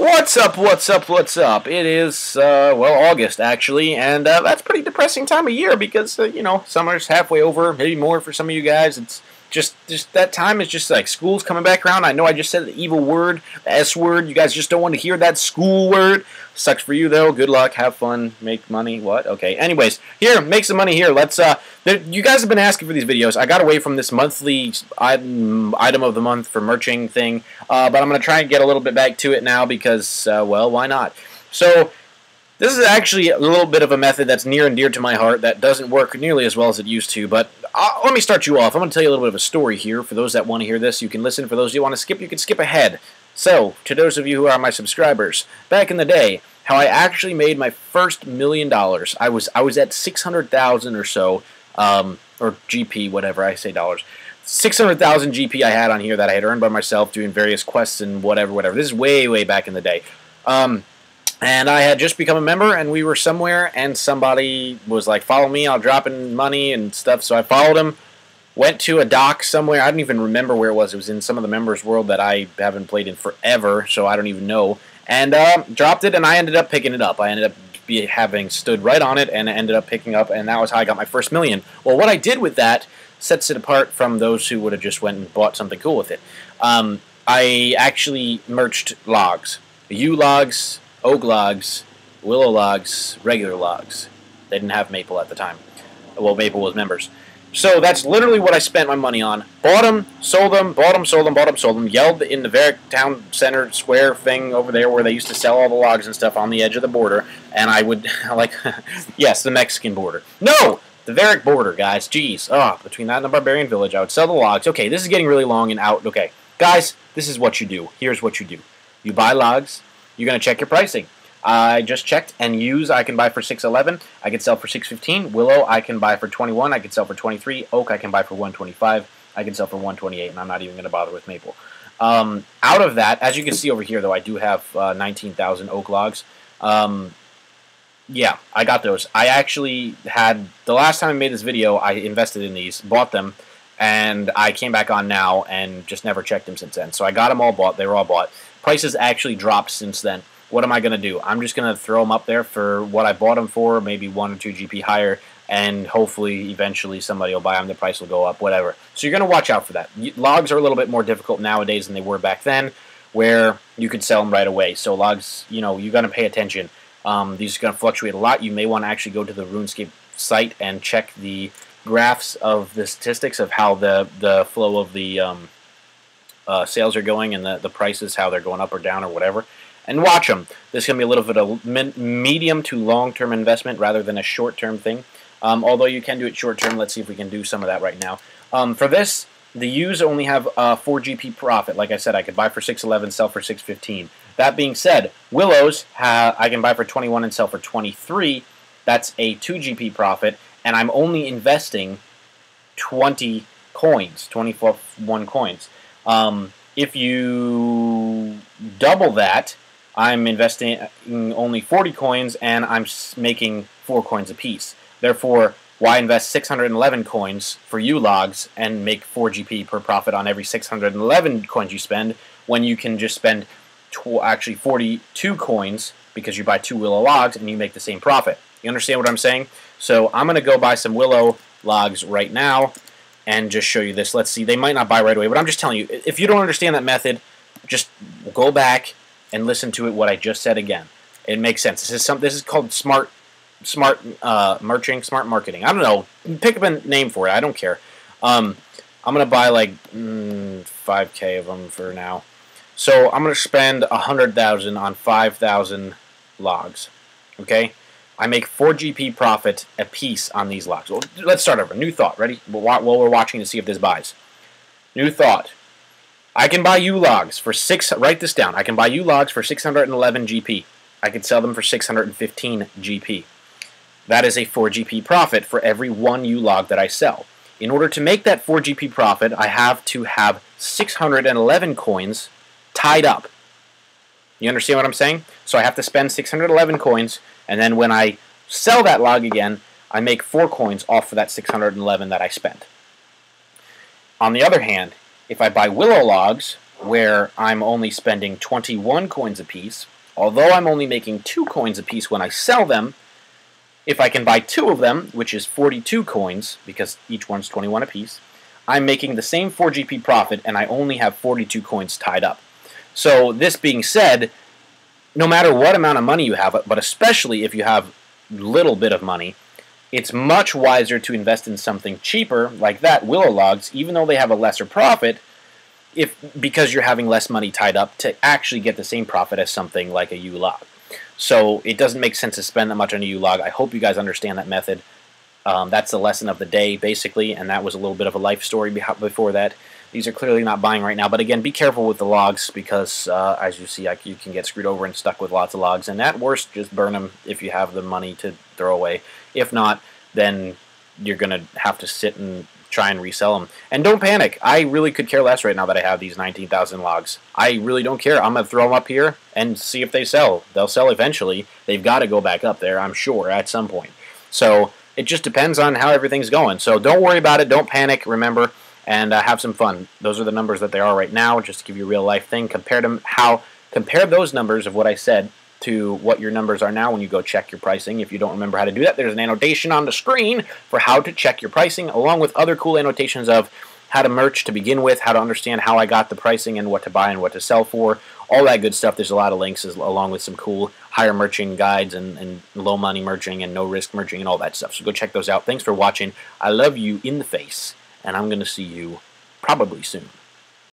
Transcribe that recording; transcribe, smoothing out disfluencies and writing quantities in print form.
What's up, what's up, what's up? It is, well, August, actually, and that's a pretty depressing time of year because, summer's halfway over, maybe more for some of you guys. It's just that time is just like school's coming back around. I know I just said the evil word, the S word. You guys just don't want to hear that school word. Sucks for you, though. Good luck, have fun, make money, what? Okay, anyways, here, make some money here. Let's, you guys have been asking for these videos. I got away from this monthly item of the month for merching thing, but I'm going to try and get a little bit back to it now because, well, why not? So, this is actually a little bit of a method that's near and dear to my heart that doesn't work nearly as well as it used to, but let me start you off. I'm going to tell you a little bit of a story here. For those that want to hear this, you can listen. For those who want to skip, you can skip ahead. So, to those of you who are my subscribers, back in the day, how I actually made my first $1 million. I was at 600,000 or so, or GP, whatever, I say dollars. 600,000 GP I had on here that I had earned by myself doing various quests and whatever. This is way, way back in the day. And I had just become a member, and we were somewhere, and somebody was like, follow me, I'll drop in money and stuff. So I followed him, went to a dock somewhere. I don't even remember where it was. It was in some of the members' world that I haven't played in forever, so I don't even know. And dropped it, and I ended up picking it up. I ended up having stood right on it, and ended up picking up, and that was how I got my first $1 million. Well, what I did with that sets it apart from those who would have just went and bought something cool with it. I actually merged logs. U-logs, oak logs, willow logs, regular logs. They didn't have maple at the time. Well, maple was members. So that's literally what I spent my money on. Bought them, sold them, bought them, sold them, bought them, sold them. Yelled in the very town center square thing over there where they used to sell all the logs and stuff on the edge of the border. And I would, like, yes, the Mexican border. No! The Varick border, guys. Jeez. Between that and the Barbarian Village, I would sell the logs. Okay, this is getting really long and out. Okay, guys, this is what you do. Here's what you do. You buy logs. You're going to check your pricing. I just checked, and Yews I can buy for $6.11. I can sell for $6.15. Willow I can buy for $21. I can sell for $23. Oak I can buy for $125. I can sell for $128, and I'm not even going to bother with maple. Out of that, as you can see over here, though, I do have 19,000 oak logs. Yeah, I got those. I actually had, the last time I made this video, I invested in these, bought them, and I came back on now and just never checked them since then. So I got them all bought. They were all bought. Prices actually dropped since then. What am I going to do? I'm just going to throw them up there for what I bought them for, maybe 1 or 2 GP higher, and hopefully eventually somebody will buy them, the price will go up, whatever. So you're going to watch out for that. Logs are a little bit more difficult nowadays than they were back then, where you could sell them right away. So logs, you're going to pay attention. These are going to fluctuate a lot. You may want to actually go to the Runescape site and check the graphs of the statistics of how the flow of the sales are going and the prices, how they're going up or down or whatever. And watch them. This is going to be a little bit of medium to long-term investment rather than a short-term thing. Although you can do it short-term. Let's see if we can do some of that right now. For this, the U's only have 4 GP profit. Like I said, I could buy for $6.11, sell for $6.15. That being said, Willows, I can buy for $21 and sell for $23. That's a 2 GP profit, and I'm only investing 20 coins, 21 coins. If you double that, I'm investing only 40 coins, and I'm making 4 coins apiece. Therefore, why invest 611 coins for U-logs and make 4 GP per profit on every 611 coins you spend when you can just spend actually 42 coins because you buy 2 willow logs and you make the same profit. You understand what I'm saying? So I'm going to go buy some willow logs right now and just show you this. Let's see. They might not buy right away, but I'm just telling you, if you don't understand that method, just go back and listen to it what I just said again. It makes sense. This is called smart merching, smart marketing. I don't know. Pick up a name for it. I don't care. I'm going to buy like 5K of them for now. So I'm going to spend 100,000 on 5,000 logs. Okay? I make 4 GP profit a piece on these logs. Well, let's start over. New thought. Ready? While we're watching to see if this buys. New thought. I can buy U-logs for write this down. I can buy U-logs for 611 GP. I could sell them for 615 GP. That is a 4 GP profit for every 1 U-log that I sell. In order to make that 4 GP profit, I have to have 611 coins tied up. You understand what I'm saying? So I have to spend 611 coins, and then when I sell that log again, I make 4 coins off of that 611 that I spent. On the other hand, if I buy willow logs, where I'm only spending 21 coins apiece. Although I'm only making 2 coins apiece when I sell them, if I can buy 2 of them, which is 42 coins, because each one's 21 apiece, I'm making the same 4GP profit, and I only have 42 coins tied up. So this being said, no matter what amount of money you have, but especially if you have little bit of money, it's much wiser to invest in something cheaper like that, Willow Logs, even though they have a lesser profit, because you're having less money tied up to actually get the same profit as something like a U-Log. So it doesn't make sense to spend that much on a U-Log. I hope you guys understand that method. That's the lesson of the day, basically, and that was a little bit of a life story before that. These are clearly not buying right now, but again, be careful with the logs because, as you see, you can get screwed over and stuck with lots of logs, and at worst, just burn them if you have the money to throw away. If not, then you're going to have to sit and try and resell them. And don't panic. I really could care less right now that I have these 19,000 logs. I really don't care. I'm going to throw them up here and see if they sell. They'll sell eventually. They've got to go back up there, I'm sure, at some point. So it just depends on how everything's going. So don't worry about it. Don't panic, remember, and have some fun. Those are the numbers that they are right now, just to give you a real-life thing. Compare those numbers of what I said to what your numbers are now when you go check your pricing. If you don't remember how to do that, there's an annotation on the screen for how to check your pricing, along with other cool annotations of how to merch to begin with, how to understand how I got the pricing and what to buy and what to sell for, all that good stuff. There's a lot of links along with some cool higher merching guides and low money merching and no risk merching and all that stuff. So go check those out. Thanks for watching. I love you in the face, and I'm going to see you probably soon.